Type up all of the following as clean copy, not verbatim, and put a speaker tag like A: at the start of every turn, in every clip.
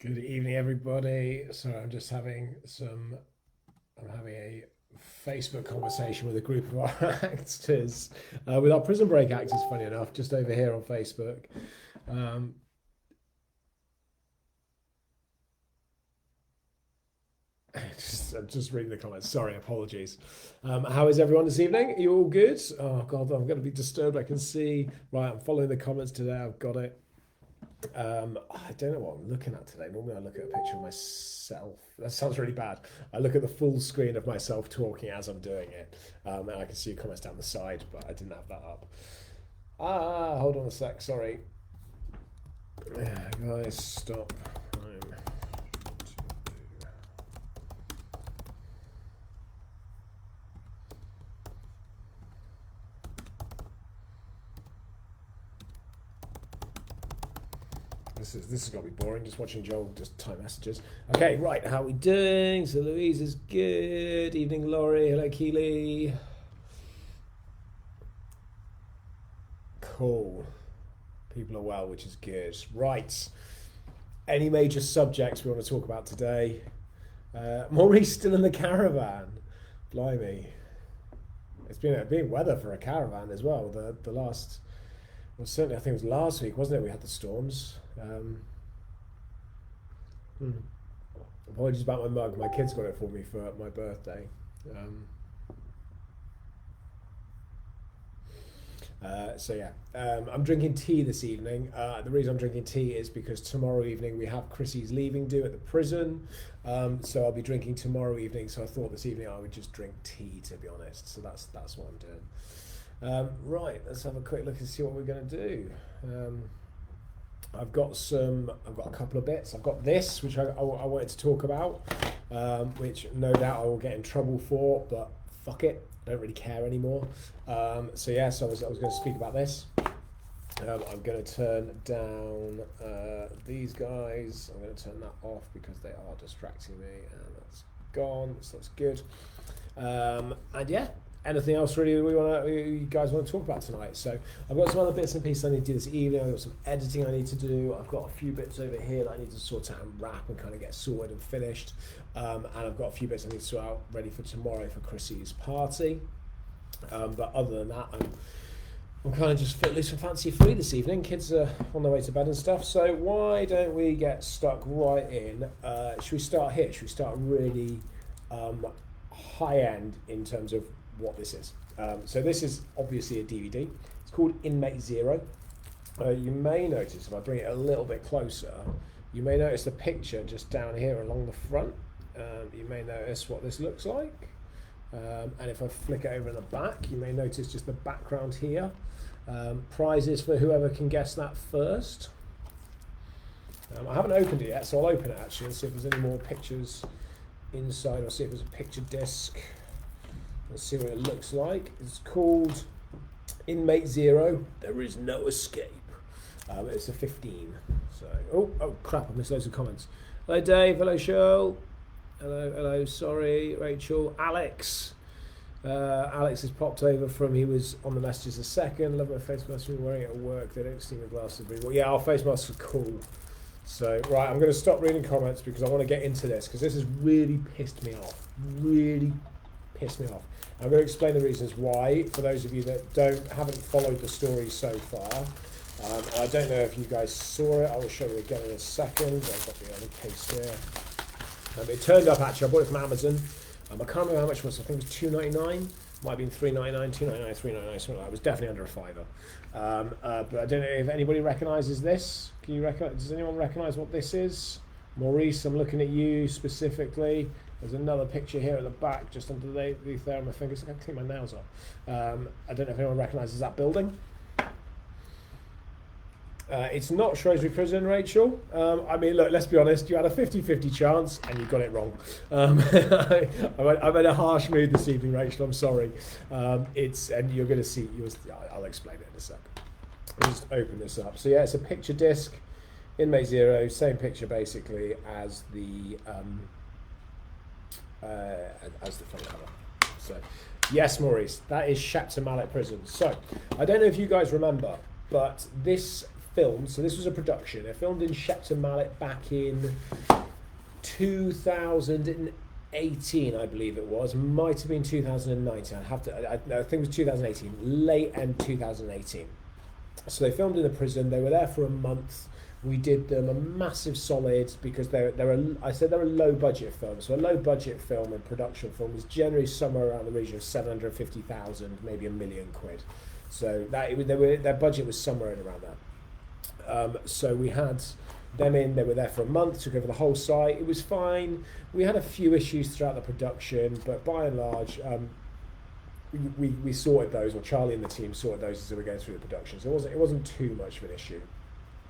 A: Good evening, everybody. So I'm having a Facebook conversation with a group of our actors, with our Prison Break actors, funny enough, just over here on Facebook. Um, I'm just reading the comments. Sorry, apologies. How is everyone this evening? Are you all good? Oh, God, I'm going to be disturbed. I can see. Right, I'm following the comments today. I've got it. I don't know what I'm looking at today. Normally, I look at a picture of myself. That sounds really bad. I look at the full screen of myself talking as I'm doing it, and I can see comments down the side, but I didn't have that up. Hold on a sec. Sorry, guys, stop. This is gonna be boring. Just watching Joel just type messages. Okay, right. How are we doing? So Louise is good. Evening, Laurie. Hello, Keely. Cool. People are well, which is good. Right. Any major subjects we want to talk about today? Maurice still in the caravan. Blimey. It's been weather for a caravan as well. The last, well, certainly I think it was last week, wasn't it? We had the storms. Hmm. Apologies about my mug. My kids got it for me for my birthday. Um, so yeah, I'm drinking tea this evening. The reason I'm drinking tea is because tomorrow evening we have Chrissy's leaving due at the prison. So I'll be drinking tomorrow evening. So I thought this evening I would just drink tea, to be honest. So that's what I'm doing. Right, let's have a quick look and see what we're going to do. I've got a couple of bits. I've got this, which I wanted to talk about, which no doubt I will get in trouble for, but fuck it, I don't really care anymore. So yeah, so I was going to speak about this. I'm going to turn down these guys. I'm going to turn that off because they are distracting me, and that's gone. So that's good. And yeah. Anything else really you guys want to talk about tonight? So I've got some other bits and pieces I need to do this evening. I've got some editing I need to do. I've got a few bits over here that I need to sort out and wrap and kind of get sorted and finished. And I've got a few bits I need to sort out ready for tomorrow for Chrissy's party. But other than that, I'm kind of just at least fancy free this evening. Kids are on their way to bed and stuff. So why don't we get stuck right in? Should we start here? Should we start really high end in terms of what this is? So this is obviously a DVD. It's called Inmate Zero. You may notice, if I bring it a little bit closer, you may notice the picture just down here along the front. You may notice what this looks like. And if I flick it over in the back, you may notice just the background here. Prizes for whoever can guess that first. I haven't opened it yet, so I'll open it actually and see if there's any more pictures inside, or see if there's a picture disc. Let's see what it looks like. It's called Inmate Zero. There is no escape. It's a 15. So, oh crap! I missed loads of comments. Hello, Dave. Hello, Cheryl. Hello. Sorry, Rachel. Alex. Alex has popped over from. He was on the messages a second. Love my face mask. We're wearing it at work. They don't seem to glasses very well. Yeah, our face masks are cool. So, right, I'm going to stop reading comments because I want to get into this because this has really pissed me off. Really pissed me off. I'm going to explain the reasons why for those of you that haven't followed the story so far. I don't know if you guys saw it. I will show you again in a second. I've got the other case here. It turned up actually. I bought it from Amazon. I can't remember how much it was. I think it was $2.99. Might have been $3.99, $2.99, $3.99, something like that. It was definitely under a fiver. But I don't know if anybody recognises this. Does anyone recognise what this is? Maurice, I'm looking at you specifically. There's another picture here at the back, just underneath there on my fingers. I can't clean my nails off. I don't know if anyone recognises that building. It's not Shrewsbury Prison, Rachel. I mean, look, let's be honest. You had a 50-50 chance, and you got it wrong. I'm in a harsh mood this evening, Rachel. I'm sorry. And you're going to see. I'll explain it in a sec. I'll just open this up. So yeah, it's a picture disc. Inmate Zero, same picture basically as the front cover. So, yes, Maurice, that is Shepton Mallet Prison. So, I don't know if you guys remember, but this filmed, so this was a production. They filmed in Shepton Mallet back in 2018, I believe it was. Might have been 2019. I think it was 2018, late end 2018. So they filmed in the prison. They were there for a month. We did them a massive solid because they're a low budget film. So a low budget film and production film is generally somewhere around the region of 750,000, maybe £1 million. So their budget was somewhere in around that. So we had them in. They were there for a month. Took over the whole site. It was fine. We had a few issues throughout the production, but by and large, we sorted those, or Charlie and the team sorted those as we were going through the production. So it wasn't too much of an issue.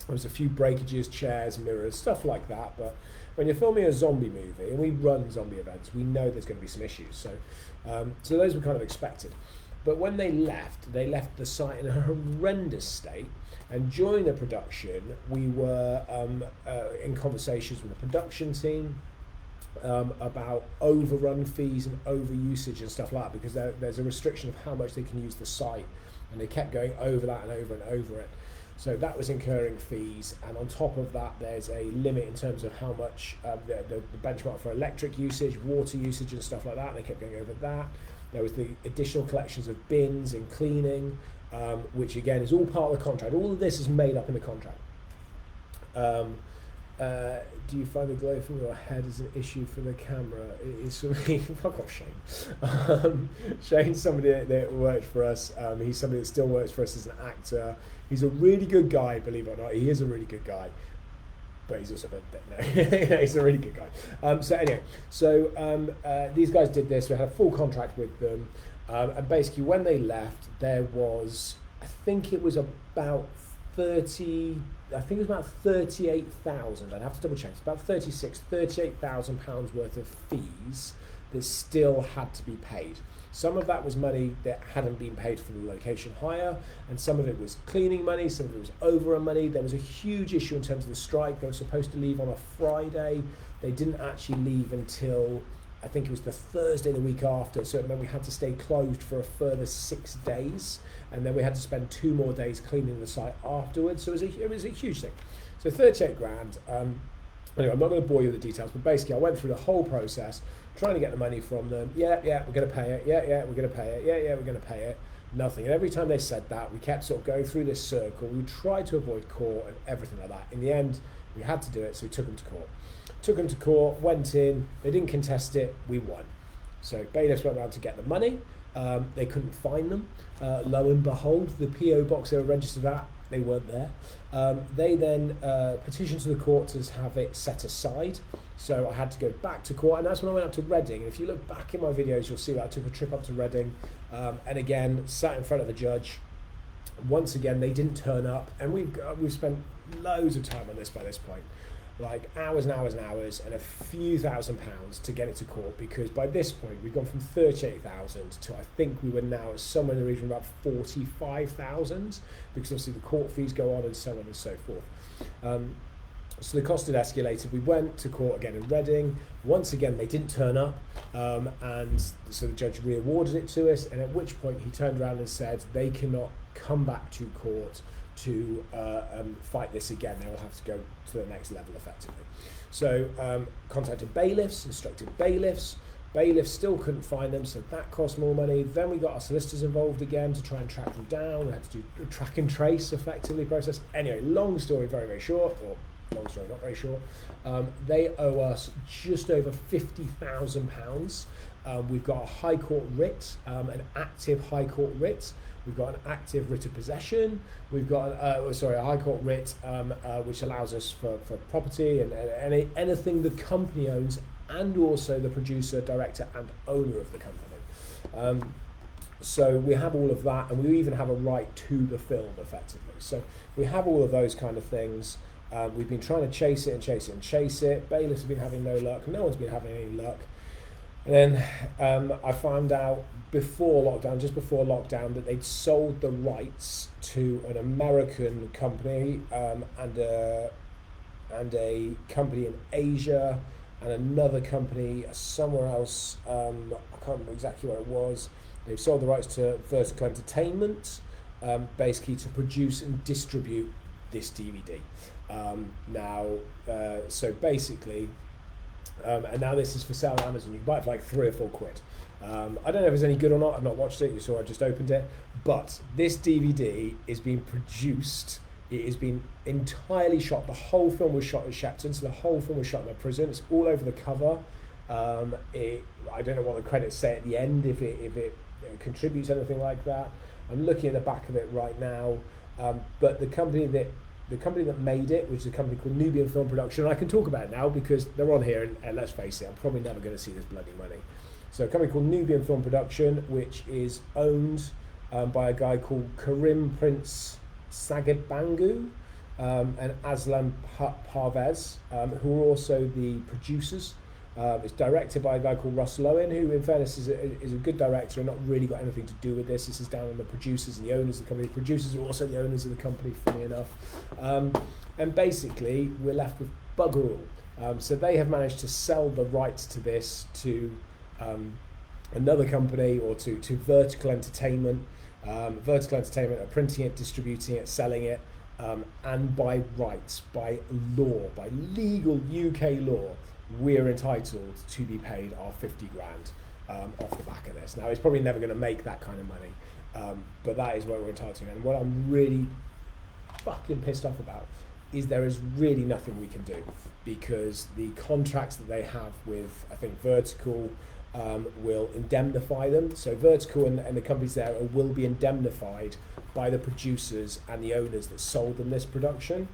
A: There was a few breakages, chairs, mirrors, stuff like that. But when you're filming a zombie movie, and we run zombie events, we know there's going to be some issues. So those were kind of expected. But when they left the site in a horrendous state. And during the production, we were in conversations with the production team about overrun fees and overusage and stuff like that, because there's a restriction of how much they can use the site, and they kept going over that and over it. So that was incurring fees, and on top of that, there's a limit in terms of how much the benchmark for electric usage, water usage, and stuff like that. And they kept going over that. There was the additional collections of bins and cleaning, which again is all part of the contract. All of this is made up in the contract. Do you find the glow from your head as an issue for the camera? It is for me. Fuck off, Shane. Shane's somebody that worked for us. He's somebody that still works for us as an actor. He's a really good guy, believe it or not. He is a really good guy. But he's also he's a really good guy. So anyway, these guys did this. We had a full contract with them. And basically when they left, there was, I think it was about 38,000, I'd have to double check, it's about 38,000 pounds worth of fees that still had to be paid. Some of that was money that hadn't been paid for the location hire, and some of it was cleaning money, some of it was overrun money. There was a huge issue in terms of the strike. They were supposed to leave on a Friday. They didn't actually leave until, I think it was the Thursday the week after, so it meant we had to stay closed for a further 6 days, and then we had to spend 2 more days cleaning the site afterwards. So it was a huge thing. So 38 grand. Anyway, I'm not going to bore you with the details, but basically I went through the whole process, trying to get the money from them. Yeah, we're going to pay it. Yeah, we're going to pay it. Yeah, we're going to pay it. Nothing. And every time they said that, we kept sort of going through this circle. We tried to avoid court and everything like that. In the end, we had to do it, so we took them to court. Took them to court, went in, they didn't contest it, we won. So bailiffs went around to get the money. They couldn't find them. Lo and behold, the PO box they were registered at, they weren't there. They then petitioned to the court to have it set aside. So I had to go back to court, and that's when I went up to Reading. And if you look back in my videos, you'll see that I took a trip up to Reading, and again sat in front of the judge. Once again, they didn't turn up, and we've spent loads of time on this by this point. Like hours and hours and hours, and a few £1,000s to get it to court, because by this point we'd gone from 38,000 to, I think we were now somewhere in the region of about 45,000, because obviously the court fees go on and so on and so forth. So the cost had escalated. We went to court again in Reading. Once again, they didn't turn up, and so the judge re-awarded it to us, and at which point he turned around and said they cannot come back to court to fight this again. They will have to go to the next level effectively. So contacted bailiffs, instructed bailiffs. Bailiffs still couldn't find them, so that cost more money. Then we got our solicitors involved again to try and track them down. We had to do a track and trace effectively process. Anyway, long story, very, very short, or long story, not very short. They owe us just over £50,000. We've got a High Court writ, an active High Court writ. We've got an active writ of possession. We've got a High Court writ which allows us for property and anything the company owns, and also the producer, director, and owner of the company. So we have all of that, and we even have a right to the film effectively. So we have all of those kind of things. We've been trying to chase it and chase it and chase it. Bailiffs have been having no luck. No one's been having any luck. And then I found out just before lockdown, that they'd sold the rights to an American company and a company in Asia and another company somewhere else. I can't remember exactly where it was. They've sold the rights to Vertical Entertainment, basically to produce and distribute this DVD. So basically, and now this is for sale on Amazon. You can buy it for like £3 or £4. I don't know if it's any good or not. I've not watched it. You saw I just opened it. But this DVD is being produced. It has been entirely shot. The whole film was shot at Shepton, so the whole film was shot in a prison. It's all over the cover. I don't know what the credits say at the end, if it contributes anything like that. I'm looking at the back of it right now. But the company that made it, which is a company called Nubian Film Production, and I can talk about it now because they're on here, and let's face it, I'm probably never going to see this bloody money. So a company called Nubian Film Production, which is owned by a guy called Karim Prince Saged-Bangu and Aslam Parvez, who are also the producers. It's directed by a guy called Russ Lowen, who in fairness is a good director and not really got anything to do with this. This is down on the producers and the owners of the company. The producers are also the owners of the company, funny enough. And basically, we're left with bugger all. So they have managed to sell the rights to this to another company, or to Vertical Entertainment. Vertical Entertainment are printing it, distributing it, selling it, and by rights, by law, by legal UK law, we're entitled to be paid our 50 grand off the back of this. Now, it's probably never going to make that kind of money, but that is what we're entitled to. And what I'm really fucking pissed off about is there is really nothing we can do, because the contracts that they have with, I think, Vertical will indemnify them. So Vertical and the companies there will be indemnified by the producers and the owners that sold them this production.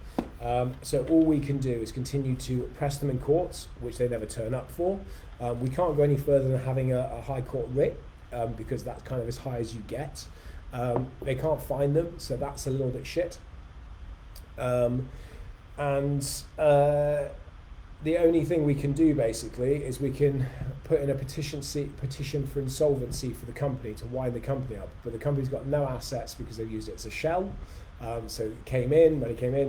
A: So all we can do is continue to press them in courts, which they never turn up for. We can't go any further than having a high court writ, because that's kind of as high as you get. They can't find them, so that's a little bit shit. The only thing we can do basically is we can put in a petition for insolvency for the company to wind the company up. But the company's got no assets because they've used it as a shell. So it came in,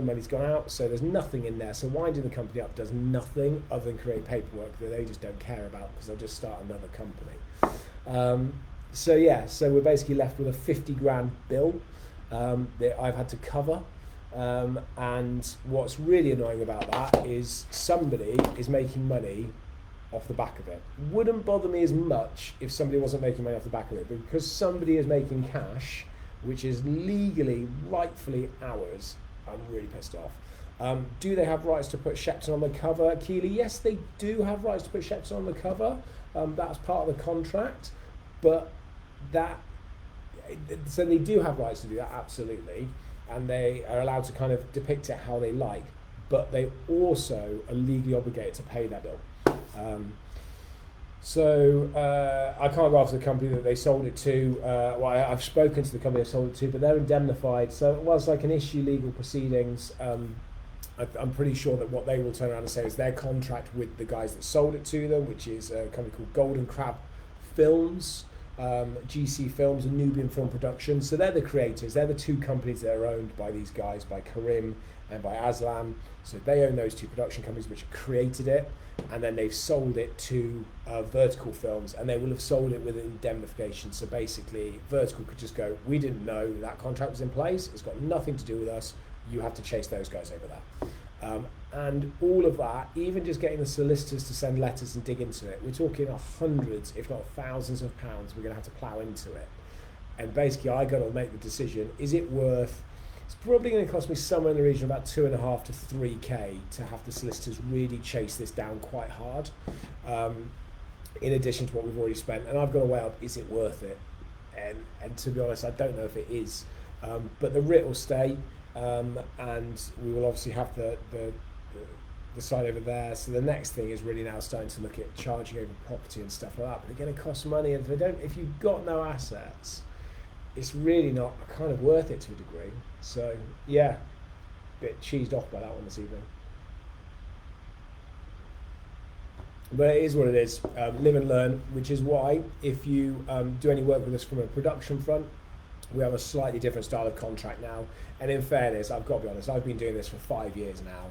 A: money's gone out, so there's nothing in there. So winding the company up does nothing other than create paperwork that they just don't care about, because they'll just start another company. So we're basically left with a 50 grand bill that I've had to cover. And what's really annoying about that is somebody is making money off the back of it. Wouldn't bother me as much if somebody wasn't making money off the back of it, but because somebody is making cash, which is legally, rightfully ours, I'm really pissed off. Do they have rights to put Shepton on the cover, Keely? Yes, they do have rights to put Shepton on the cover. That's part of the contract, but so they do have rights to do that, absolutely. And they are allowed to kind of depict it how they like, but they also are legally obligated to pay that bill. I can't go after the company that they sold it to. I've spoken to the company they sold it to, but they're indemnified. So whilst I can issue legal proceedings, I'm pretty sure that what they will turn around and say is their contract with the guys that sold it to them, which is a company called Golden Crab Films, GC Films and Nubian Film Production. So they're the creators. They're the two companies that are owned by these guys, by Karim and by Aslam. So they own those two production companies which created it, and then they've sold it to Vertical Films, and they will have sold it with an indemnification. So basically, Vertical could just go, we didn't know that contract was in place. It's got nothing to do with us. You have to chase those guys over that. And all of that, even just getting the solicitors to send letters and dig into it, we're talking hundreds, if not thousands of pounds we're going to have to plough into it. And basically, I got to make the decision, is it worth, it's probably going to cost me somewhere in the region of about 2.5 to 3k to have the solicitors really chase this down quite hard, in addition to what we've already spent. And I've got to weigh up, is it worth it? And to be honest, I don't know if it is. But the writ will stay, and we will obviously have the side over there. So the next thing is really now starting to look at charging over property and stuff like that. But they're going to cost money, and if you've got no assets, it's really not kind of worth it to a degree. So yeah, a bit cheesed off by that one this evening. But it is what it is. Live and learn, which is why if you do any work with us from a production front, we have a slightly different style of contract now. And in fairness, I've got to be honest, I've been doing this for 5 years now,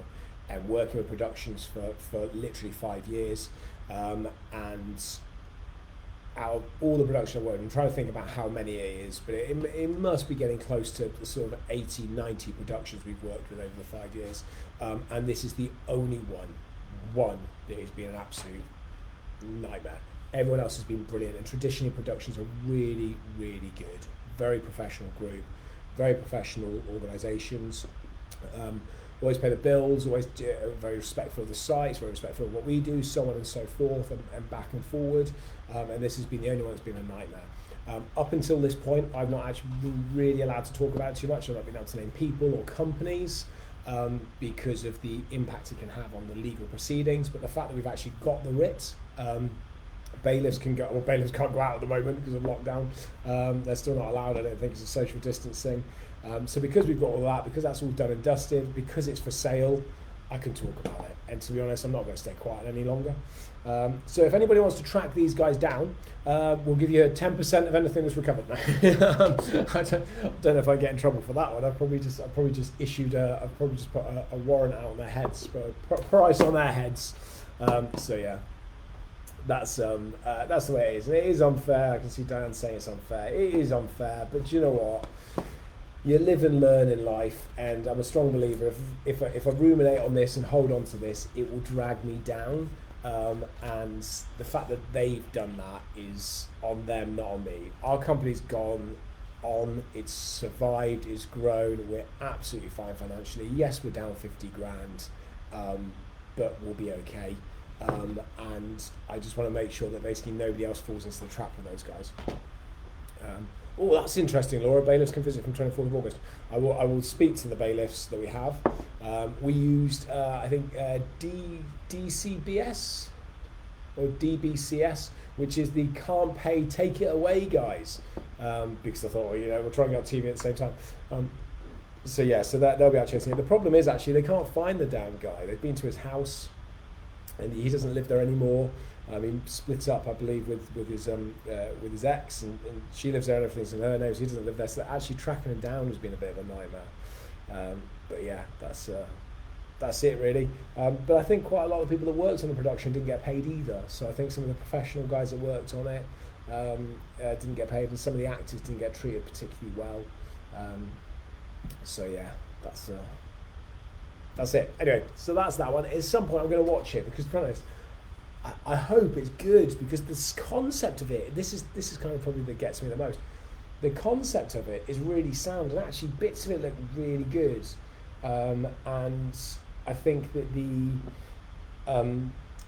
A: and working with productions for literally 5 years. And out of all the production I've worked, I'm trying to think about how many it is, but it must be getting close to the sort of 80, 90 productions we've worked with over the 5 years. And this is the only one that has been an absolute nightmare. Everyone else has been brilliant, and traditionally productions are really, really good. Very professional group, very professional organisations. Always pay the bills, always very respectful of the sites, very respectful of what we do, so on and so forth, and back and forward. And this has been the only one that's been a nightmare. Up until this point, I've not actually been really allowed to talk about it too much. I've not been able to name people or companies because of the impact it can have on the legal proceedings. But the fact that we've actually got the writ, bailiffs can't go out at the moment because of lockdown. They're still not allowed. I don't think it's a social distancing. So because we've got all that, because that's all done and dusted, because it's for sale, I can talk about it. And to be honest, I'm not going to stay quiet any longer. So if anybody wants to track these guys down, we'll give you 10% of anything that's recovered. I don't know if I get in trouble for that one. I've probably just put a warrant out on their heads, put a price on their heads. So yeah. That's the way it is. And it is unfair. I can see Diane saying it's unfair. It is unfair, but you know what? You live and learn in life, and I'm a strong believer. If I ruminate on this and hold on to this, it will drag me down. And the fact that they've done that is on them, not on me. Our company's gone on. It's survived. It's grown. We're absolutely fine financially. Yes, we're down 50 grand, but we'll be okay. And I just want to make sure that basically nobody else falls into the trap of those guys. Oh, that's interesting, Laura. Bailiffs can visit from 24th of August. I will speak to the bailiffs that we have. We used, I think, DCBS or DBCS, which is the can't pay, take it away guys. Because I thought, well, we're trying to get on TV at the same time. So yeah, so they'll be out chasing it. The problem is actually they can't find the damn guy. They've been to his house, and he doesn't live there anymore. He splits up, I believe, with his ex, and she lives there and everything's in her name, so he doesn't live there. So actually tracking him down has been a bit of a nightmare. But yeah, that's it really. But I think quite a lot of the people that worked on the production didn't get paid either. So I think some of the professional guys that worked on it didn't get paid, and some of the actors didn't get treated particularly well. So yeah, that's it. Anyway, so that's that one. At some point I'm going to watch it, because to be honest, I hope it's good, because this concept of it, this is kind of probably that gets me the most. The concept of it is really sound, and actually bits of it look really good. And I think that the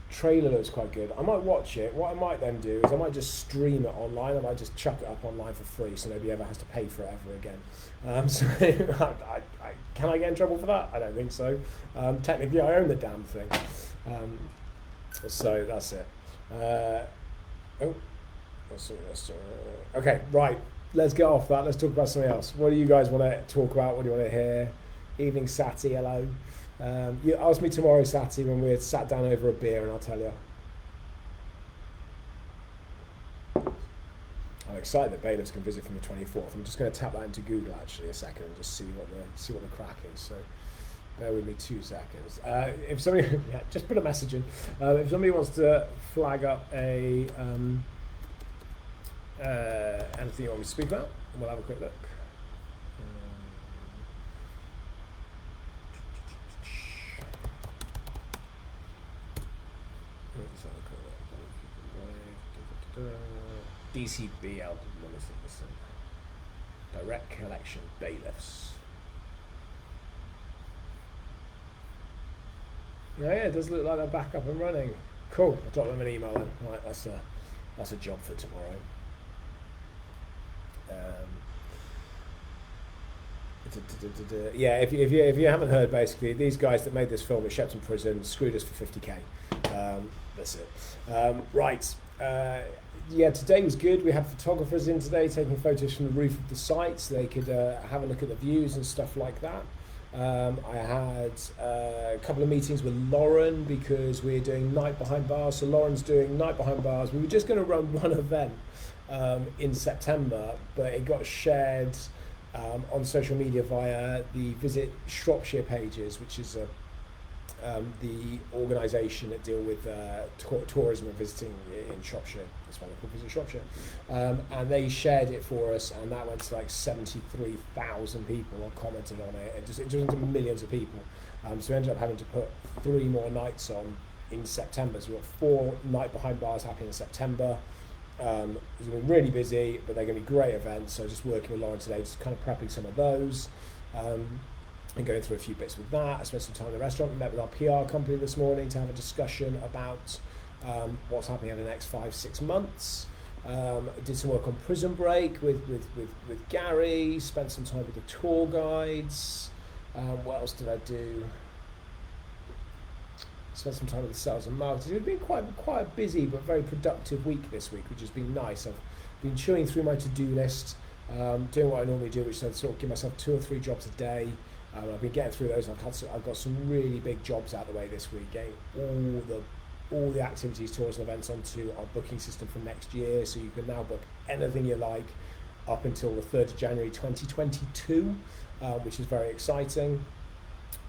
A: trailer looks quite good. I might watch it. What I might then do is I might just stream it online. I might just chuck it up online for free, so nobody ever has to pay for it ever again. So can I get in trouble for that? I don't think so. Technically, I own the damn thing. So that's it. Okay, right. Let's get off that. Let's talk about something else. What do you guys want to talk about? What do you want to hear? Evening, Satty. Hello. You ask me tomorrow, Satty, when we're sat down over a beer, and I'll tell you. I'm excited that bailiffs can visit from the 24th. I'm just going to tap that into Google actually a second and just see what the crack is. So bear with me 2 seconds. If somebody, just put a message in. If somebody wants to flag up anything you want me to speak about, we'll have a quick look. DCBL, direct collection bailiffs. Yeah, it does look like they're back up and running. Cool. I'll drop them an email then. Right, that's a job for tomorrow. Yeah, if you haven't heard, basically these guys that made this film at Shepton Prison screwed us for 50k. That's it. Right. Yeah, today was good. We had photographers in today taking photos from the roof of the site, so they could have a look at the views and stuff like that. I had a couple of meetings with Lauren, because we're doing Night Behind Bars. So Lauren's doing Night Behind Bars. We were just going to run one event in September, but it got shared on social media via the Visit Shropshire pages, which is the organisation that deal with tourism and visiting in Shropshire. That's why they call Visit Shropshire. And they shared it for us, and that went to like 73,000 people or commented on it. It just went to millions of people. So we ended up having to put 3 more nights on in September. So we've got 4 Night Behind Bars happening in September. It's been really busy, but they're going to be great events. So just working with Lauren today, just kind of prepping some of those. And going through a few bits with that. I spent some time in the restaurant. We met with our PR company this morning to have a discussion about what's happening in the next 5-6 months. Did some work on Prison Break with Gary. Spent some time with the tour guides. What else did I do? Spent some time with the sales and marketing. It's been quite a busy but very productive week this week, which has been nice. I've been chewing through my to-do list, doing what I normally do, which is sort of give myself 2 or 3 jobs a day. I've been getting through those. I've got some really big jobs out the way this week, getting all the activities, tours and events onto our booking system for next year, so you can now book anything you like up until the 3rd of January 2022, which is very exciting.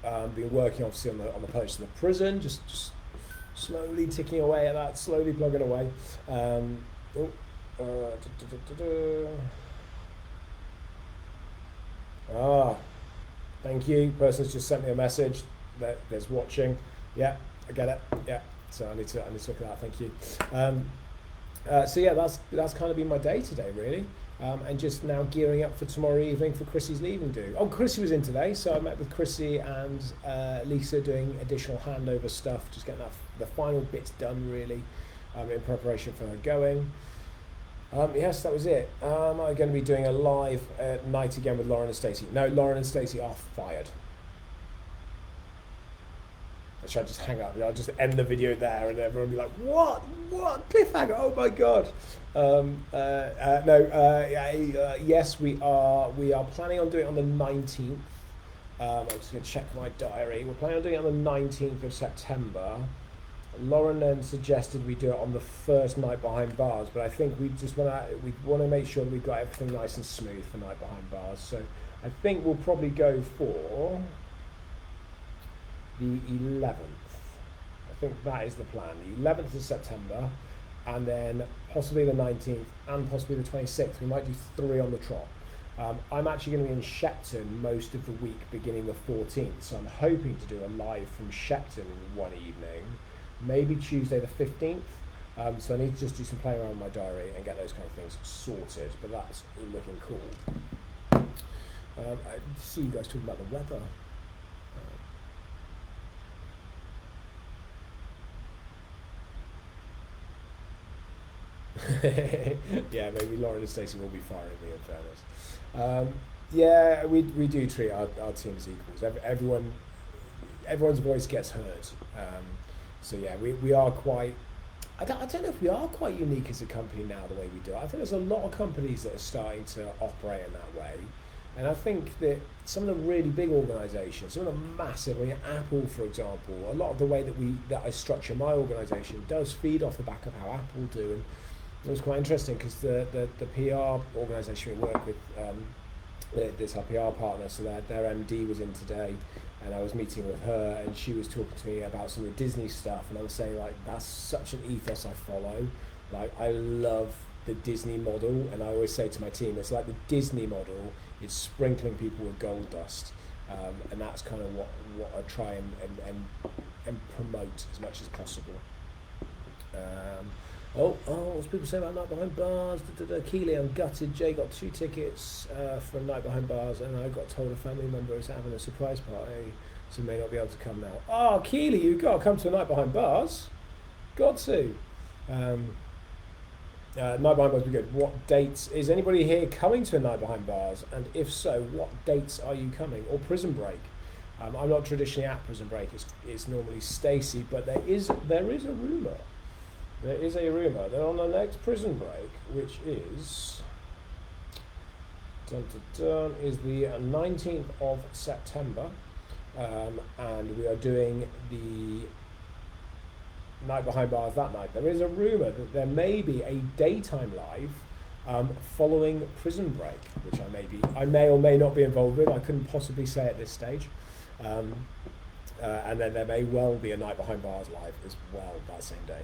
A: Been working obviously on the purchase of the prison, just slowly ticking away at that, slowly plugging away. Thank you. Person's just sent me a message that there's watching. Yeah, I get it. Yeah, so I need to look at that. Thank you. So yeah, that's kind of been my day today, really. And just now gearing up for tomorrow evening for Chrissy's leaving do. Oh, Chrissy was in today, so I met with Chrissy and Lisa doing additional handover stuff, just getting the final bits done, really, in preparation for her going. Yes, that was it. Am I going to be doing a live night again with Lauren and Stacey? No, Lauren and Stacey are fired. Should I just hang up? I'll just end the video there and everyone will be like, what? Cliffhanger? Oh my God. Yes, we are planning on doing it on the 19th. I'm just going to check my diary. We're planning on doing it on the 19th of September. Lauren then suggested we do it on the first Night Behind Bars, but I think we want to make sure that we've got everything nice and smooth for Night Behind Bars. So I think we'll probably go for the 11th. I think that is the plan. The 11th of September, and then possibly the 19th, and possibly the 26th. We might do 3 on the trot. I'm actually going to be in Shepton most of the week, beginning the 14th. So I'm hoping to do a live from Shepton in one evening. Maybe Tuesday the 15th, so I need to just do some playing around with my diary and get those kind of things sorted, but that's looking cool. I see you guys talking about the weather. Yeah, maybe Lauren and Stacey will be firing me in fairness. Yeah, we do treat our team as equals. Everyone's voice gets heard. So yeah, we are quite, I don't know if we are quite unique as a company now the way we do it. I think there's a lot of companies that are starting to operate in that way. And I think that some of the really big organisations, some of the massive, Apple for example, a lot of the way that I structure my organisation does feed off the back of how Apple do. And it was quite interesting because the PR organisation we work with, this our PR partner, so their MD was in today, and I was meeting with her, and she was talking to me about some of the Disney stuff, and I was saying, like, that's such an ethos I follow. Like, I love the Disney model, and I always say to my team, it's like the Disney model is sprinkling people with gold dust, and that's kind of what I try and promote as much as possible. What's people say about Night Behind Bars? Keeley, I'm gutted. Jay got 2 tickets for Night Behind Bars, and I got told a family member is having a surprise party, so may not be able to come now. Oh, Keeley, you've got to come to Night Behind Bars. Got to. Night Behind Bars would be good. What dates? Is anybody here coming to a Night Behind Bars? And if so, what dates are you coming? Or Prison Break? I'm not traditionally at Prison Break. It's normally Stacey, but there is a rumour. There is a rumour that on the next Prison Break, which is is the 19th of September, and we are doing the Night Behind Bars that night. There is a rumour that there may be a daytime live following Prison Break, which I may or may not be involved with. I couldn't possibly say at this stage. And then there may well be a Night Behind Bars live as well that same day.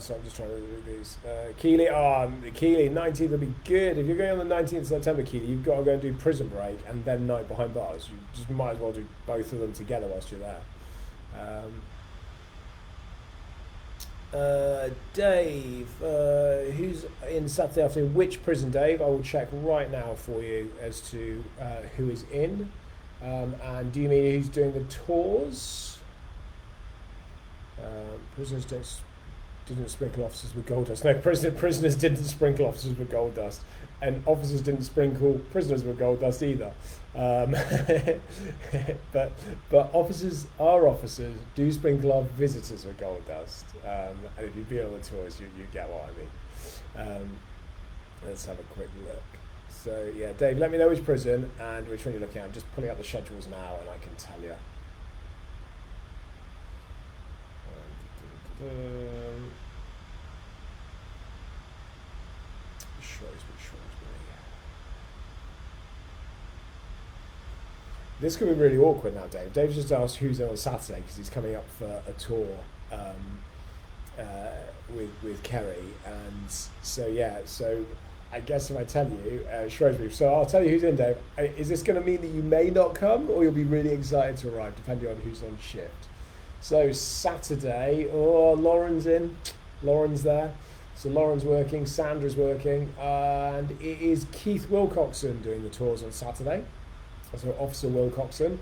A: So I'm just trying to do these. Keely, 19th would be good. If you're going on the 19th of September, Keely, you've got to go and do Prison Break and then Night Behind Bars. You just might as well do both of them together whilst you're there. Dave, who's in Saturday afternoon? Which prison, Dave? I will check right now for you as to who is in. And do you mean who's doing the tours? Prisoners didn't sprinkle officers with gold dust. No, prisoners didn't sprinkle officers with gold dust, and officers didn't sprinkle prisoners with gold dust either. But officers do sprinkle our visitors with gold dust. And if you've been on the tours, you get what I mean. Let's have a quick look. So yeah, Dave, let me know which prison and which one you're looking at. I'm just pulling up the schedules now, and I can tell you. This could be really awkward now, Dave. Dave's just asked who's in on Saturday because he's coming up for a tour with Kerry, and so yeah. So I guess if I tell you Shrewsbury, so I'll tell you who's in, Dave. Is this going to mean that you may not come, or you'll be really excited to arrive, depending on who's on shift? So Saturday, Lauren's in. Lauren's there. So Lauren's working, Sandra's working, and it is Keith Wilcoxon doing the tours on Saturday. So Officer Wilcoxon,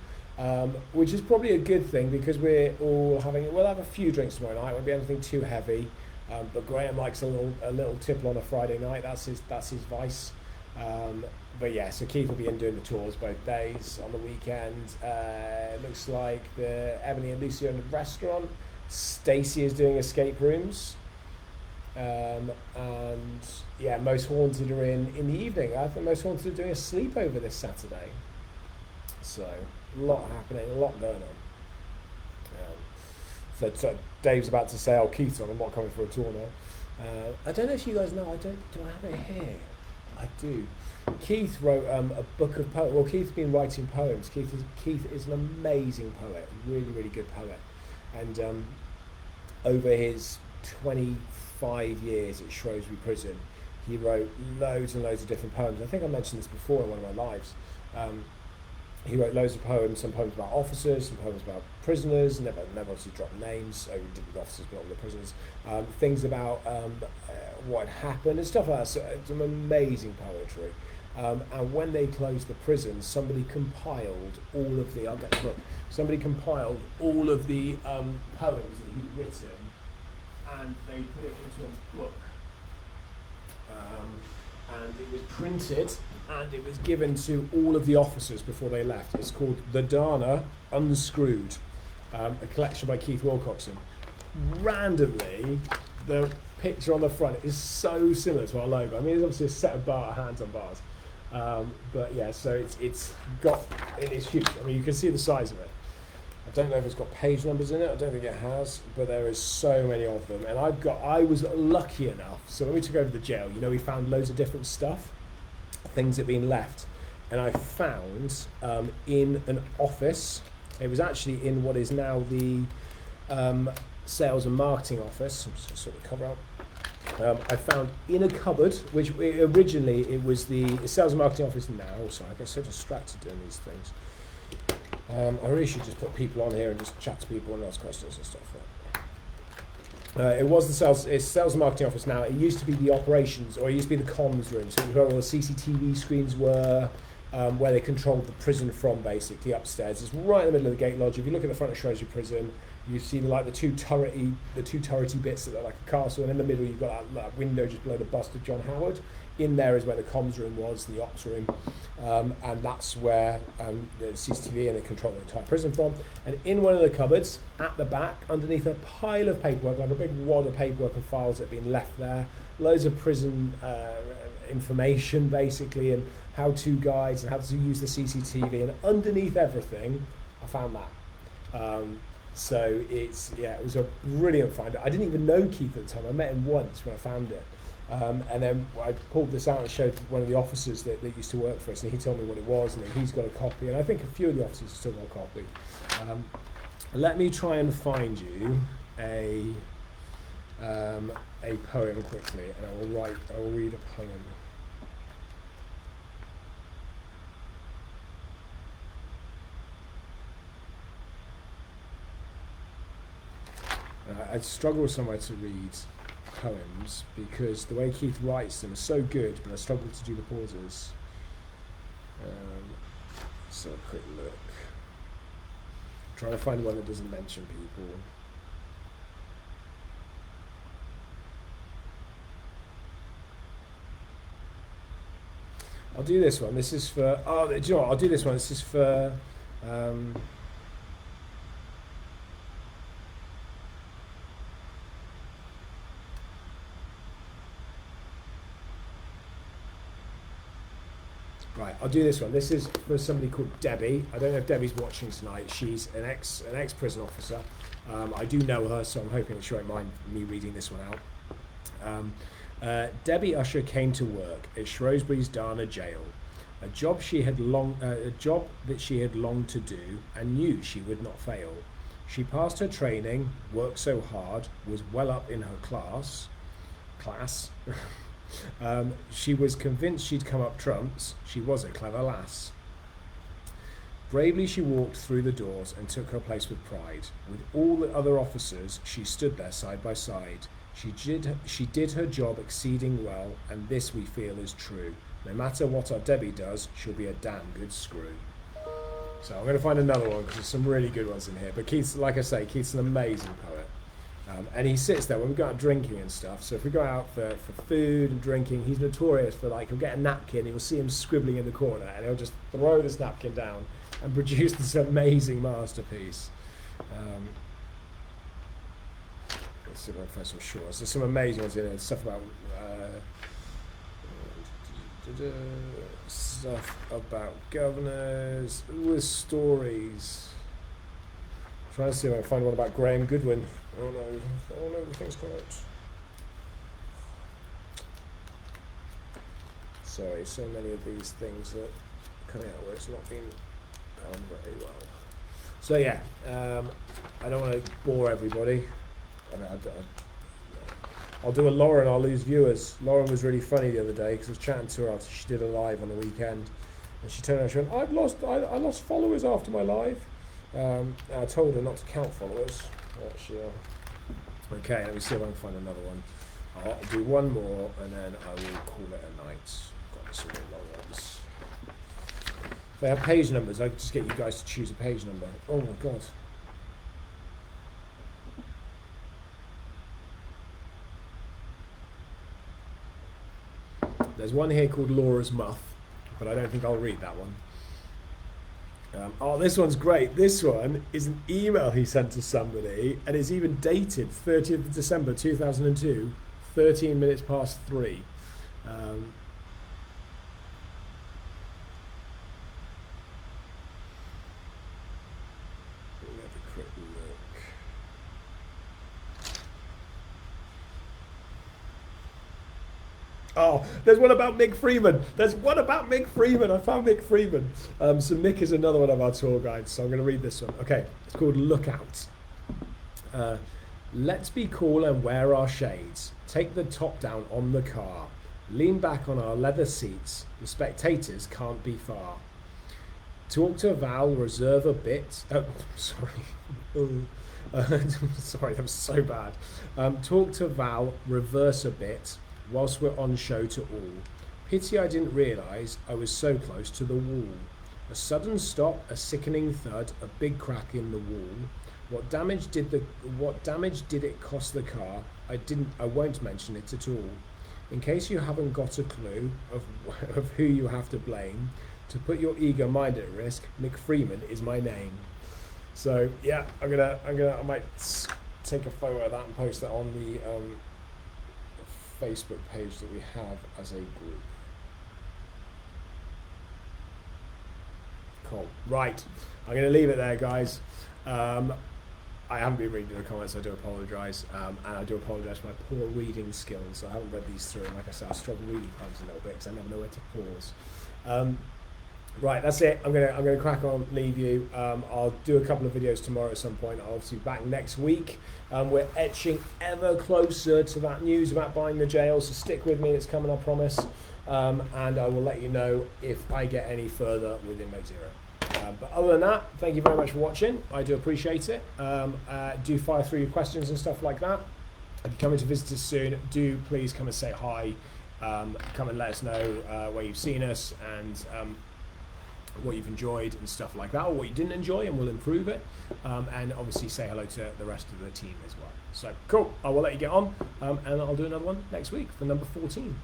A: which is probably a good thing because we'll have a few drinks tomorrow night. Won't be anything too heavy, but Graham likes a little tipple on a Friday night. That's his vice. But yeah, so Keith will be in doing the tours both days. On the weekend, it looks like the Ebony and Lucy own the restaurant. Stacey is doing escape rooms. And yeah, Most Haunted are in the evening. I think Most Haunted are doing a sleepover this Saturday. So a lot happening, a lot going on. So Dave's about to say, Keith's on, I'm not coming for a tour now. I don't know if you guys know, do I have it here? I do. Keith wrote a book of poems. Well, Keith's been writing poems. Keith is an amazing poet, really, really good poet. And over his 25 years at Shrewsbury Prison, he wrote loads and loads of different poems. I think I mentioned this before in one of my lives. He wrote loads of poems, some poems about officers, some poems about prisoners, never obviously dropped names, so he did with officers but not with the prisoners, things about what had happened and stuff like that. So some amazing poetry. And when they closed the prison, somebody compiled all of the poems that he'd written, and they put it into a book. And it was printed and it was given to all of the officers before they left. It's called The Dana Unscrewed, a collection by Keith Wilcoxon. Randomly, the picture on the front is so similar to our logo. I mean, it's obviously a set of hands on bars. But yeah, so it's huge. I mean, you can see the size of it. I don't know if it's got page numbers in it. I don't think it has, but there is so many of them. And I was lucky enough. So when we took over the jail, we found loads of different stuff, things that had been left. And I found in an office, it was actually in what is now the sales and marketing office. I'm just sort of cover up. I found in a cupboard, which originally it was the sales and marketing office now. Sorry, I get so distracted doing these things. I really should just put people on here and just chat to people and ask questions and stuff. It was the sales and marketing office now. It used to be the operations, or it used to be the comms room. So it was where all the CCTV screens were, where they controlled the prison from, basically upstairs. It's right in the middle of the gate lodge. If you look at the front of Shrewsbury Prison, you see the two turrety bits that look like a castle, and in the middle you've got that window just below the bust of John Howard. In there is where the comms room was, the ops room, and that's where the CCTV and they control the entire prison from. And in one of the cupboards, at the back, underneath a pile of paperwork, like a big wad of paperwork and files that have been left there, loads of prison information basically, and how-to guides and how to use the CCTV. And underneath everything, I found that. So it was a brilliant find. I didn't even know Keith at the time. I met him once when I found it. And then I pulled this out and showed one of the officers that used to work for us, and he told me what it was, and then he's got a copy, and I think a few of the officers still got a copy. Let me try and find you a poem quickly, and I will read a poem. I struggle somewhere to read poems because the way Keith writes them is so good, but I struggle to do the pauses. So a quick look. Trying to find one that doesn't mention people. I'll do this one. This is for. Oh, do you know what? I'll do this one. This is for. Right, I'll do this one. This is for somebody called Debbie. I don't know if Debbie's watching tonight. She's an ex prison officer. I do know her, so I'm hoping that she won't mind me reading this one out. Debbie Usher came to work at Shrewsbury's Dana jail, a job that she had longed to do and knew she would not fail. She passed her training, worked so hard, was well up in her class. She was convinced she'd come up trumps. She was a clever lass. Bravely she walked through the doors and took her place with pride. With all the other officers, she stood there side by side. She did her job exceeding well, and this we feel is true. No matter what our Debbie does, she'll be a damn good screw. So I'm going to find another one because there's some really good ones in here. But Keith's, like I say, Keith's an amazing poet. And he sits there when we go out drinking and stuff. So if we go out for food and drinking, he's notorious for, like, he'll get a napkin, you'll see him scribbling in the corner, and he'll just throw this napkin down and produce this amazing masterpiece. Let's see if I can find some shorts. There's some amazing ones in there. Stuff about governors with stories. Trying to see if I can find one about Graham Goodwin. Oh no, everything's correct. Sorry, so many of these things that are coming out where it's not been done very well. So yeah, I don't want to bore everybody. I'll do a Lauren, I'll lose viewers. Lauren was really funny the other day because I was chatting to her after she did a live on the weekend. And she turned around and she went, I lost followers after my live. I told her not to count followers. Okay, let me see if I can find another one. I'll do one more and then I will call it a night. Got some really long ones. If they have page numbers, I can just get you guys to choose a page number. Oh my god. There's one here called Laura's Muff, but I don't think I'll read that one. Oh, this one's great. This one is an email he sent to somebody, and it's even dated 30th of December 2002, 13 minutes past 3. Let me have a quick look. Oh, there's one about Mick Freeman. I found Mick Freeman. So Mick is another one of our tour guides, so I'm going to read this one. Okay, it's called Lookout. Let's be cool and wear our shades. Take the top down on the car. Lean back on our leather seats. The spectators can't be far. Talk to Val, reserve a bit. Oh, sorry. Sorry, that was so bad. Talk to Val, reverse a bit. Whilst we're on show to all. Pity I didn't realise I was so close to the wall. A sudden stop, a sickening thud, a big crack in the wall. What damage did it cost the car? I won't mention it at all. In case you haven't got a clue of who you have to blame, to put your eager mind at risk, Mick Freeman is my name. So yeah, I might take a photo of that and post that on the Facebook page that we have as a group. Cool. Right, I'm going to leave it there, guys. I haven't been reading the comments, I do apologise, and I do apologise for my poor reading skills. I haven't read these through, and like I said, I struggle reading puns a little bit because I never know where to pause. Right, that's it. I'm gonna crack on, leave you. I'll do a couple of videos tomorrow at some point. I'll obviously be back next week. We're etching ever closer to that news about buying the jail, so stick with me, it's coming, I promise. And I will let you know if I get any further with Inmate Zero. But other than that, thank you very much for watching. I do appreciate it. Do fire through your questions and stuff like that. If you're coming to visit us soon, do please come and say hi. Come and let us know where you've seen us and what you've enjoyed and stuff like that, or what you didn't enjoy, and we'll improve it. And obviously say hello to the rest of the team as well. So cool, I will let you get on, and I'll do another one next week for number 14.